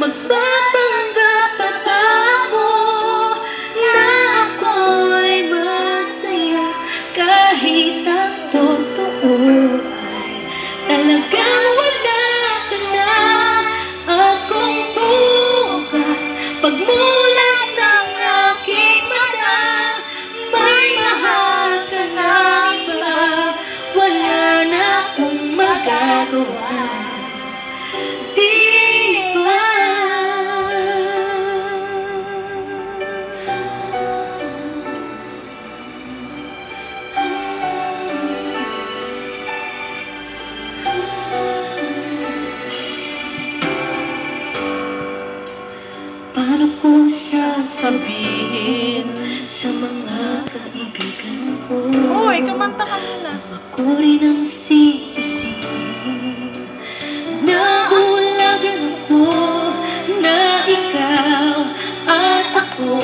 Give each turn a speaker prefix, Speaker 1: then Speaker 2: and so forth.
Speaker 1: Magpapanggap pa ako na ako'y masaya, kahit ang totoo ay talagang wala ka na. Akong bukas, pagmulat ng aking mata, may mahal ka na iba, wala na akong magagawa. Paano ko sasabihin sa mga kaibigan ko?
Speaker 2: Uy, kumanta ka muna.
Speaker 1: Ako rin ang sisisihin. Naulagan ako na ikaw at ako